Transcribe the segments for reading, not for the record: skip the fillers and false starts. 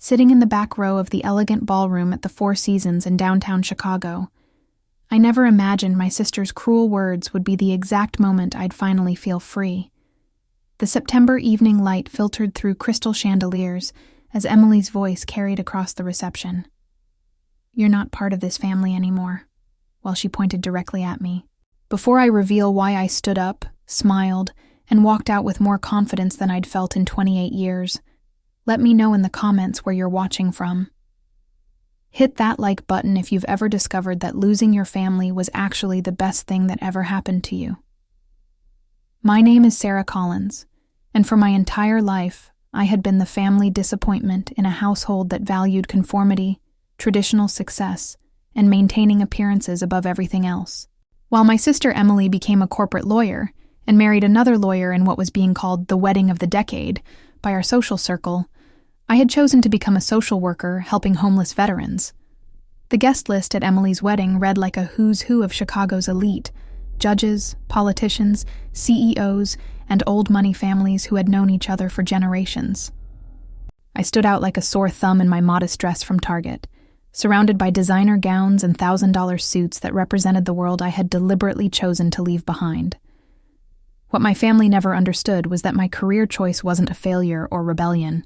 sitting in the back row of the elegant ballroom at the Four Seasons in downtown Chicago. I never imagined my sister's cruel words would be the exact moment I'd finally feel free. The September evening light filtered through crystal chandeliers as Emily's voice carried across the reception. "You're not part of this family anymore," while she pointed directly at me. Before I reveal why I stood up, smiled, and walked out with more confidence than I'd felt in 28 years, let me know in the comments where you're watching from. Hit that like button if you've ever discovered that losing your family was actually the best thing that ever happened to you. My name is Sarah Collins, and for my entire life, I had been the family disappointment in a household that valued conformity, traditional success, and maintaining appearances above everything else. While my sister Emily became a corporate lawyer and married another lawyer in what was being called the wedding of the decade by our social circle, I had chosen to become a social worker helping homeless veterans. The guest list at Emily's wedding read like a who's who of Chicago's elite: judges, politicians, CEOs, and old money families who had known each other for generations. I stood out like a sore thumb in my modest dress from Target, surrounded by designer gowns and $1,000 suits that represented the world I had deliberately chosen to leave behind. What my family never understood was that my career choice wasn't a failure or rebellion.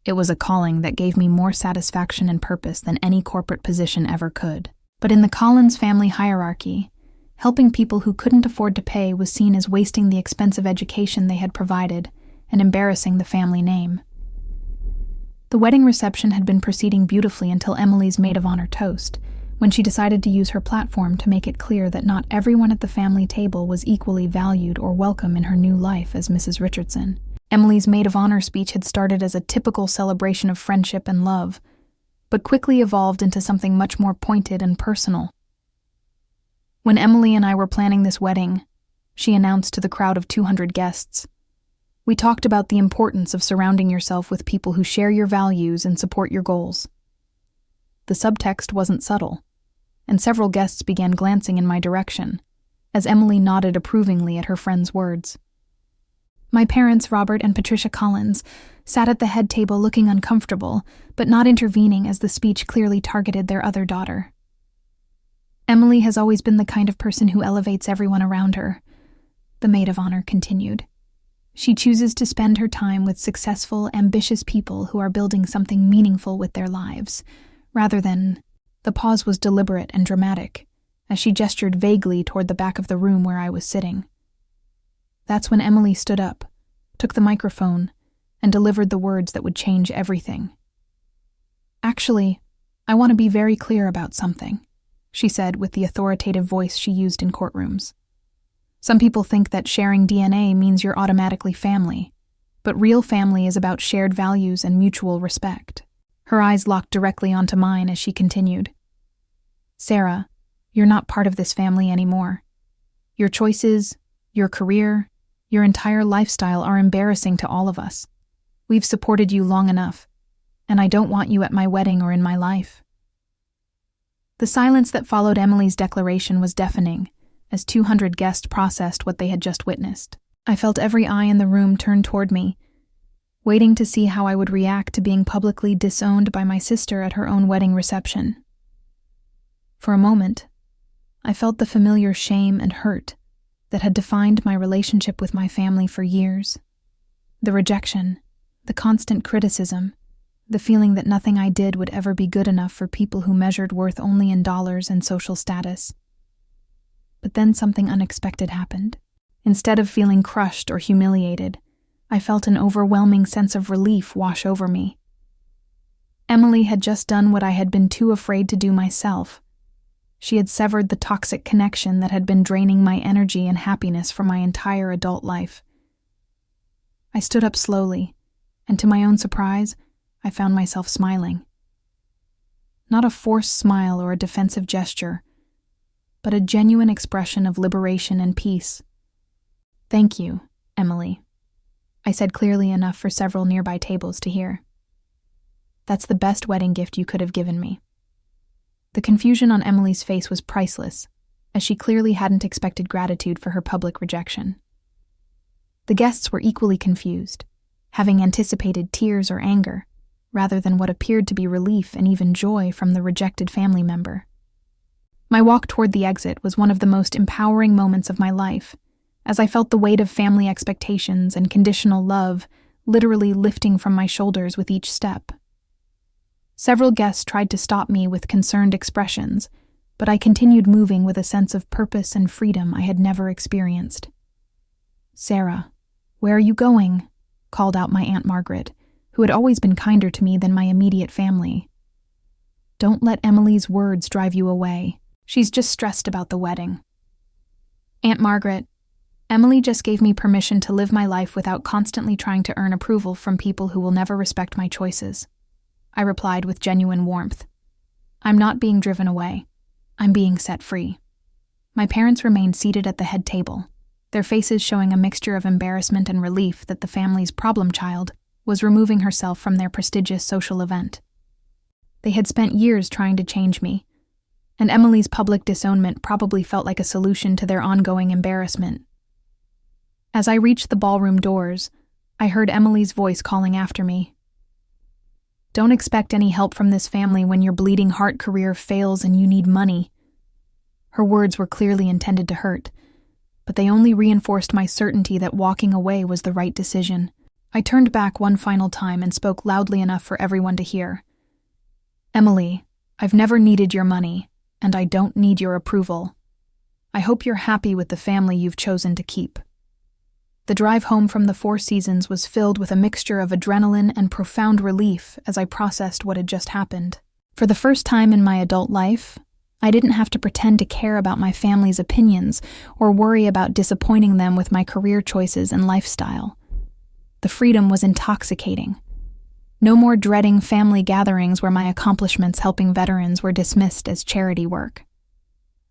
It was a calling that gave me more satisfaction and purpose than any corporate position ever could. But in the Collins family hierarchy, helping people who couldn't afford to pay was seen as wasting the expensive education they had provided and embarrassing the family name. The wedding reception had been proceeding beautifully until Emily's maid of honor toast, when she decided to use her platform to make it clear that not everyone at the family table was equally valued or welcome in her new life as Mrs. Richardson. Emily's maid of honor speech had started as a typical celebration of friendship and love, but quickly evolved into something much more pointed and personal. When Emily and I were planning this wedding, she announced to the crowd of 200 guests, "We talked about the importance of surrounding yourself with people who share your values and support your goals." The subtext wasn't subtle, and several guests began glancing in my direction, as Emily nodded approvingly at her friend's words. My parents, Robert and Patricia Collins, sat at the head table looking uncomfortable, but not intervening as the speech clearly targeted their other daughter. "Emily has always been the kind of person who elevates everyone around her," the maid of honor continued. "She chooses to spend her time with successful, ambitious people who are building something meaningful with their lives, rather than—" The pause was deliberate and dramatic, as she gestured vaguely toward the back of the room where I was sitting. That's when Emily stood up, took the microphone, and delivered the words that would change everything. "Actually, I want to be very clear about something," she said with the authoritative voice she used in courtrooms. "Some people think that sharing DNA means you're automatically family, but real family is about shared values and mutual respect." Her eyes locked directly onto mine as she continued. "Sarah, you're not part of this family anymore. Your choices, your career, your entire lifestyle are embarrassing to all of us. We've supported you long enough, and I don't want you at my wedding or in my life." The silence that followed Emily's declaration was deafening, as 200 guests processed what they had just witnessed. I felt every eye in the room turn toward me, waiting to see how I would react to being publicly disowned by my sister at her own wedding reception. For a moment, I felt the familiar shame and hurt that had defined my relationship with my family for years. The rejection, the constant criticism, the feeling that nothing I did would ever be good enough for people who measured worth only in dollars and social status. But then something unexpected happened. Instead of feeling crushed or humiliated, I felt an overwhelming sense of relief wash over me. Emily had just done what I had been too afraid to do myself. She had severed the toxic connection that had been draining my energy and happiness for my entire adult life. I stood up slowly, and to my own surprise, I found myself smiling. Not a forced smile or a defensive gesture, but a genuine expression of liberation and peace. "Thank you, Emily," I said clearly enough for several nearby tables to hear. "That's the best wedding gift you could have given me." The confusion on Emily's face was priceless, as she clearly hadn't expected gratitude for her public rejection. The guests were equally confused, having anticipated tears or anger, rather than what appeared to be relief and even joy from the rejected family member. My walk toward the exit was one of the most empowering moments of my life, as I felt the weight of family expectations and conditional love literally lifting from my shoulders with each step. Several guests tried to stop me with concerned expressions, but I continued moving with a sense of purpose and freedom I had never experienced. "Sarah, where are you going?" called out my Aunt Margaret, who had always been kinder to me than my immediate family. "Don't let Emily's words drive you away. She's just stressed about the wedding." "Aunt Margaret, Emily just gave me permission to live my life without constantly trying to earn approval from people who will never respect my choices," I replied with genuine warmth. "I'm not being driven away. I'm being set free." My parents remained seated at the head table, their faces showing a mixture of embarrassment and relief that the family's problem child was removing herself from their prestigious social event. They had spent years trying to change me, and Emily's public disownment probably felt like a solution to their ongoing embarrassment. As I reached the ballroom doors, I heard Emily's voice calling after me. "Don't expect any help from this family when your bleeding heart career fails and you need money." Her words were clearly intended to hurt, but they only reinforced my certainty that walking away was the right decision. I turned back one final time and spoke loudly enough for everyone to hear. "Emily, I've never needed your money, and I don't need your approval. I hope you're happy with the family you've chosen to keep." The drive home from the Four Seasons was filled with a mixture of adrenaline and profound relief as I processed what had just happened. For the first time in my adult life, I didn't have to pretend to care about my family's opinions or worry about disappointing them with my career choices and lifestyle. The freedom was intoxicating. No more dreading family gatherings where my accomplishments helping veterans were dismissed as charity work.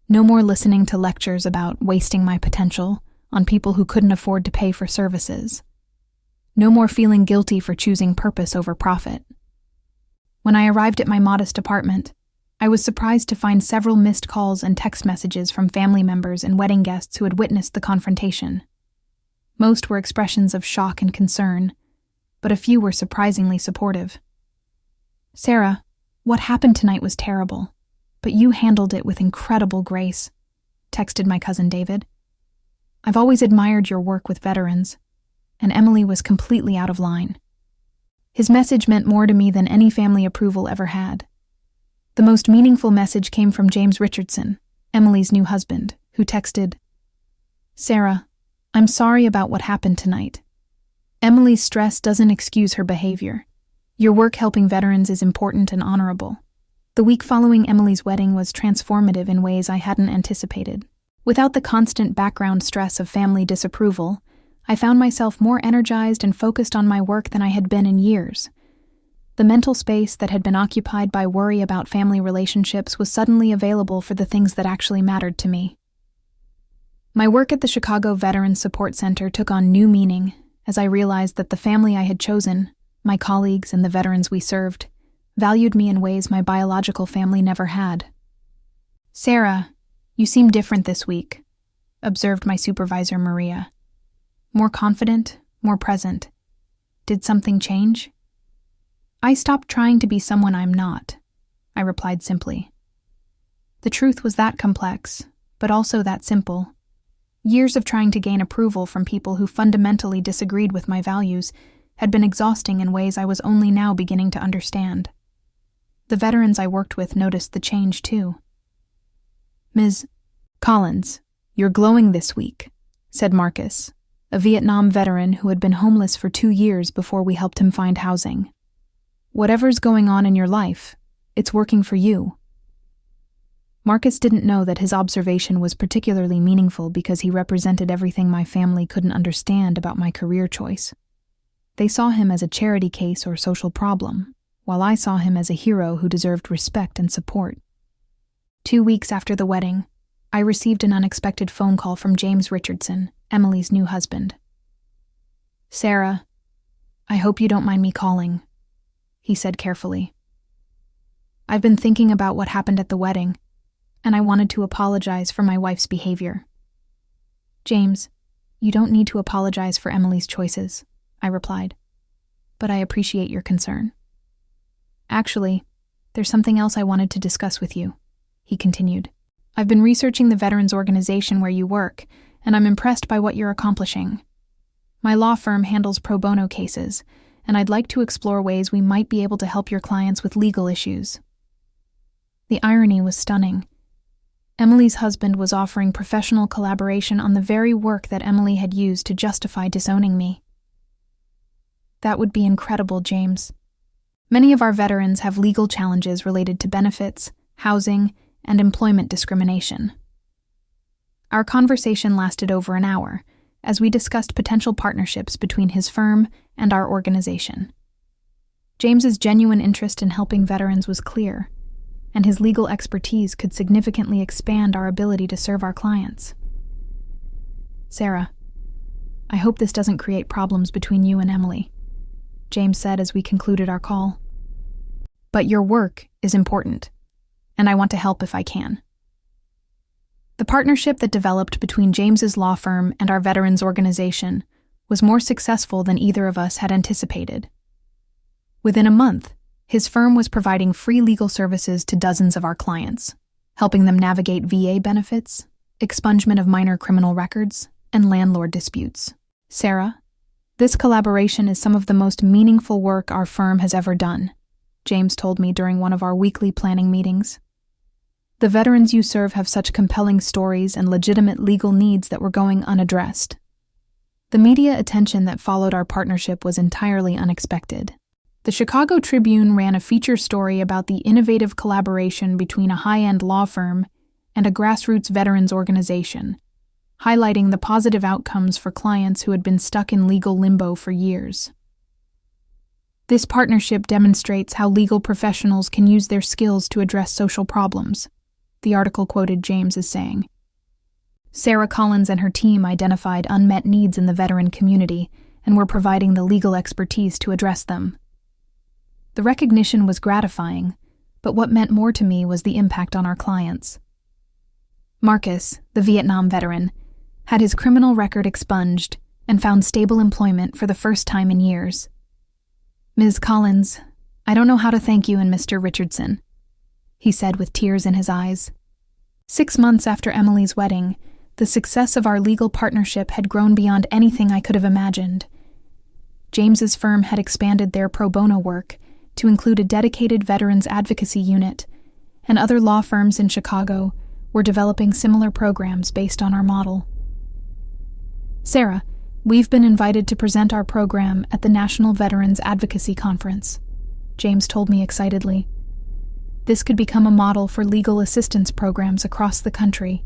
No more listening to lectures about wasting my potential on people who couldn't afford to pay for services. No more feeling guilty for choosing purpose over profit. When I arrived at my modest apartment, I was surprised to find several missed calls and text messages from family members and wedding guests who had witnessed the confrontation. Most were expressions of shock and concern, but a few were surprisingly supportive. "Sarah, what happened tonight was terrible, but you handled it with incredible grace," texted my cousin David. "I've always admired your work with veterans, and Emily was completely out of line." His message meant more to me than any family approval ever had. The most meaningful message came from James Richardson, Emily's new husband, who texted, "Sarah, I'm sorry about what happened tonight. Emily's stress doesn't excuse her behavior. Your work helping veterans is important and honorable." The week following Emily's wedding was transformative in ways I hadn't anticipated. Without the constant background stress of family disapproval, I found myself more energized and focused on my work than I had been in years. The mental space that had been occupied by worry about family relationships was suddenly available for the things that actually mattered to me. My work at the Chicago Veterans Support Center took on new meaning as I realized that the family I had chosen, my colleagues and the veterans we served, valued me in ways my biological family never had. "Sarah, you seem different this week," observed my supervisor Maria. "More confident, more present. Did something change?" "I stopped trying to be someone I'm not," I replied simply. The truth was that complex, but also that simple. Years of trying to gain approval from people who fundamentally disagreed with my values had been exhausting in ways I was only now beginning to understand. The veterans I worked with noticed the change too. "Ms. Collins, you're glowing this week," said Marcus, a Vietnam veteran who had been homeless for 2 years before we helped him find housing. "Whatever's going on in your life, it's working for you." Marcus didn't know that his observation was particularly meaningful because he represented everything my family couldn't understand about my career choice. They saw him as a charity case or social problem, while I saw him as a hero who deserved respect and support. 2 weeks after the wedding, I received an unexpected phone call from James Richardson, Emily's new husband. "Sarah, I hope you don't mind me calling," he said carefully. "I've been thinking about what happened at the wedding, and I wanted to apologize for my wife's behavior." "James, you don't need to apologize for Emily's choices," I replied, "but I appreciate your concern." Actually, there's something else I wanted to discuss with you," he continued. "I've been researching the veterans organization where you work, and I'm impressed by what you're accomplishing. My law firm handles pro bono cases, and I'd like to explore ways we might be able to help your clients with legal issues." The irony was stunning. Emily's husband was offering professional collaboration on the very work that Emily had used to justify disowning me. "That would be incredible, James. Many of our veterans have legal challenges related to benefits, housing, and employment discrimination." Our conversation lasted over an hour, as we discussed potential partnerships between his firm and our organization. James's genuine interest in helping veterans was clear, and his legal expertise could significantly expand our ability to serve our clients. "Sarah, I hope this doesn't create problems between you and Emily," James said as we concluded our call. "But your work is important, and I want to help if I can." The partnership that developed between James's law firm and our veterans organization was more successful than either of us had anticipated. Within a month, his firm was providing free legal services to dozens of our clients, helping them navigate VA benefits, expungement of minor criminal records, and landlord disputes. "Sarah, this collaboration is some of the most meaningful work our firm has ever done," James told me during one of our weekly planning meetings. "The veterans you serve have such compelling stories and legitimate legal needs that were going unaddressed." The media attention that followed our partnership was entirely unexpected. The Chicago Tribune ran a feature story about the innovative collaboration between a high-end law firm and a grassroots veterans organization, highlighting the positive outcomes for clients who had been stuck in legal limbo for years. "This partnership demonstrates how legal professionals can use their skills to address social problems," the article quoted James as saying. "Sarah Collins and her team identified unmet needs in the veteran community and were providing the legal expertise to address them." The recognition was gratifying, but what meant more to me was the impact on our clients. Marcus, the Vietnam veteran, had his criminal record expunged and found stable employment for the first time in years. "Ms. Collins, I don't know how to thank you and Mr. Richardson," he said with tears in his eyes. 6 months after Emily's wedding, the success of our legal partnership had grown beyond anything I could have imagined. James's firm had expanded their pro bono work to include a dedicated veterans advocacy unit, and other law firms in Chicago were developing similar programs based on our model. "Sarah, we've been invited to present our program at the National Veterans Advocacy Conference," James told me excitedly. "This could become a model for legal assistance programs across the country."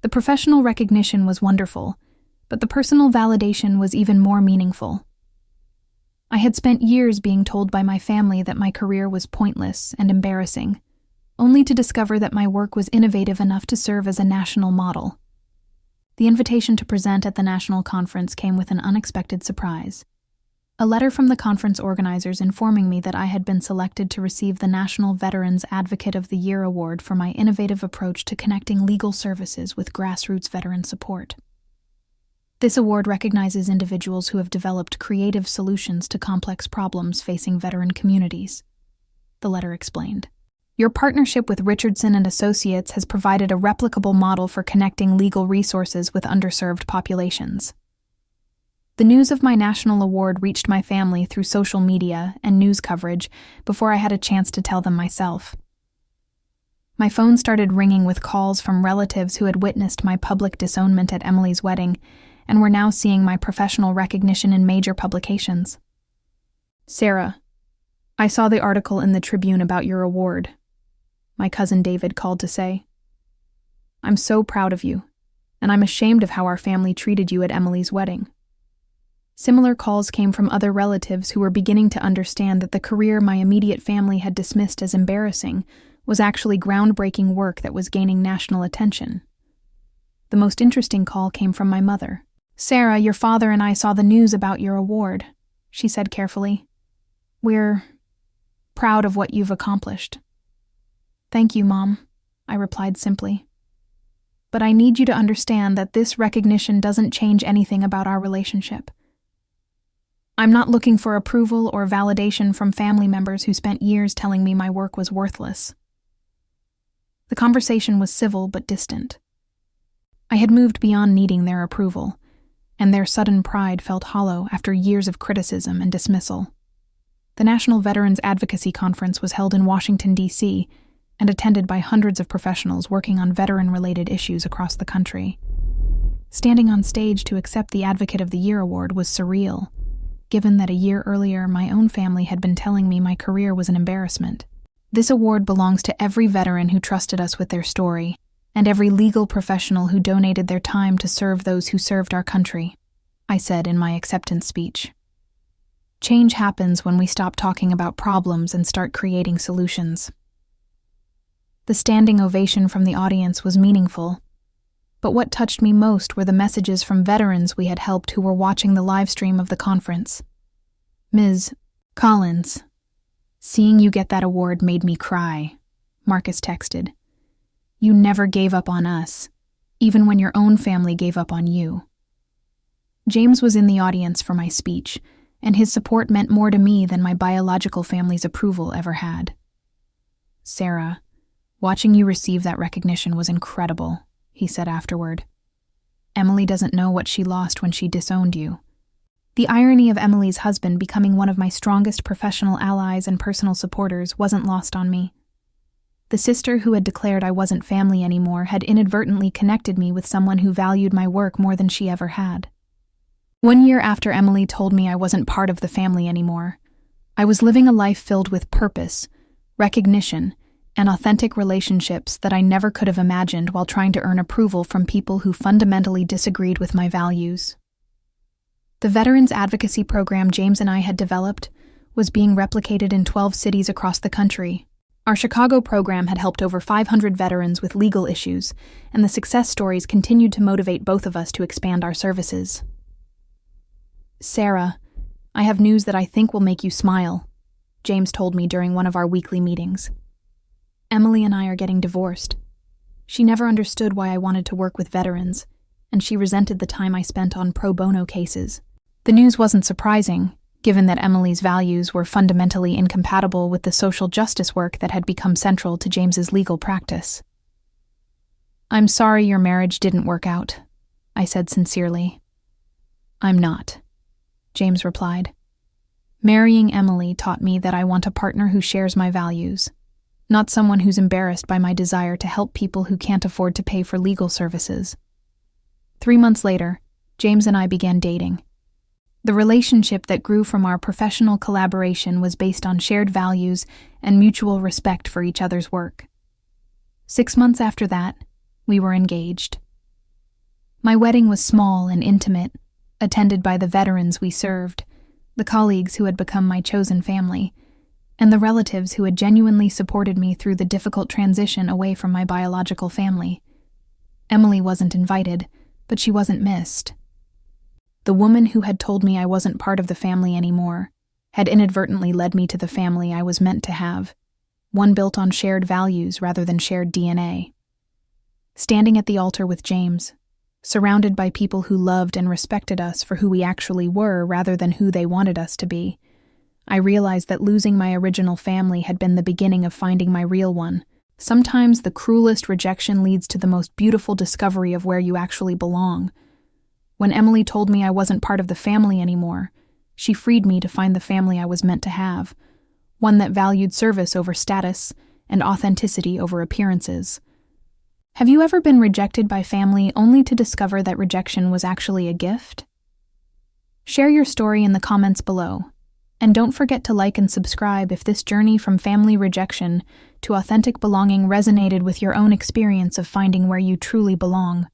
The professional recognition was wonderful, but the personal validation was even more meaningful. I had spent years being told by my family that my career was pointless and embarrassing, only to discover that my work was innovative enough to serve as a national model. The invitation to present at the national conference came with an unexpected surprise. A letter from the conference organizers informing me that I had been selected to receive the National Veterans Advocate of the Year award for my innovative approach to connecting legal services with grassroots veteran support. This award recognizes individuals who have developed creative solutions to complex problems facing veteran communities, the letter explained. "Your partnership with Richardson and Associates has provided a replicable model for connecting legal resources with underserved populations." The news of my national award reached my family through social media and news coverage before I had a chance to tell them myself. My phone started ringing with calls from relatives who had witnessed my public disownment at Emily's wedding and were now seeing my professional recognition in major publications. "Sarah, I saw the article in the Tribune about your award," my cousin David called to say. "I'm so proud of you, and I'm ashamed of how our family treated you at Emily's wedding." Similar calls came from other relatives who were beginning to understand that the career my immediate family had dismissed as embarrassing was actually groundbreaking work that was gaining national attention. The most interesting call came from my mother. "Sarah, your father and I saw the news about your award," she said carefully. "We're proud of what you've accomplished." "Thank you, Mom," I replied simply. "But I need you to understand that this recognition doesn't change anything about our relationship. I'm not looking for approval or validation from family members who spent years telling me my work was worthless. The conversation was civil but distant. I had moved beyond needing their approval, and their sudden pride felt hollow after years of criticism and dismissal. The National Veterans Advocacy Conference was held in Washington, D.C., and attended by hundreds of professionals working on veteran-related issues across the country. Standing on stage to accept the Advocate of the Year award was surreal, given that a year earlier my own family had been telling me my career was an embarrassment. This award belongs to every veteran who trusted us with their story, and every legal professional who donated their time to serve those who served our country, I said in my acceptance speech. Change happens when we stop talking about problems and start creating solutions. The standing ovation from the audience was meaningful, but what touched me most were the messages from veterans we had helped who were watching the live stream of the conference. Ms. Collins, seeing you get that award made me cry, Marcus texted. You never gave up on us, even when your own family gave up on you. James was in the audience for my speech, and his support meant more to me than my biological family's approval ever had. Sarah, watching you receive that recognition was incredible, he said afterward. Emily doesn't know what she lost when she disowned you. The irony of Emily's husband becoming one of my strongest professional allies and personal supporters wasn't lost on me. The sister who had declared I wasn't family anymore had inadvertently connected me with someone who valued my work more than she ever had. 1 year after Emily told me I wasn't part of the family anymore, I was living a life filled with purpose, recognition, and authentic relationships that I never could have imagined while trying to earn approval from people who fundamentally disagreed with my values. The Veterans Advocacy Program James and I had developed was being replicated in 12 cities across the country. Our Chicago program had helped over 500 veterans with legal issues, and the success stories continued to motivate both of us to expand our services. Sarah, I have news that I think will make you smile, James told me during one of our weekly meetings. Emily and I are getting divorced. She never understood why I wanted to work with veterans, and she resented the time I spent on pro bono cases. The news wasn't surprising, given that Emily's values were fundamentally incompatible with the social justice work that had become central to James's legal practice. I'm sorry your marriage didn't work out, I said sincerely. I'm not, James replied. Marrying Emily taught me that I want a partner who shares my values, not someone who's embarrassed by my desire to help people who can't afford to pay for legal services. 3 months later, James and I began dating. The relationship that grew from our professional collaboration was based on shared values and mutual respect for each other's work. 6 months after that, we were engaged. My wedding was small and intimate, attended by the veterans we served, the colleagues who had become my chosen family, and the relatives who had genuinely supported me through the difficult transition away from my biological family. Emily wasn't invited, but she wasn't missed. The woman who had told me I wasn't part of the family anymore had inadvertently led me to the family I was meant to have, one built on shared values rather than shared DNA. Standing at the altar with James, surrounded by people who loved and respected us for who we actually were rather than who they wanted us to be, I realized that losing my original family had been the beginning of finding my real one. Sometimes the cruelest rejection leads to the most beautiful discovery of where you actually belong. When Emily told me I wasn't part of the family anymore, she freed me to find the family I was meant to have, one that valued service over status and authenticity over appearances. Have you ever been rejected by family only to discover that rejection was actually a gift? Share your story in the comments below, and don't forget to like and subscribe if this journey from family rejection to authentic belonging resonated with your own experience of finding where you truly belong.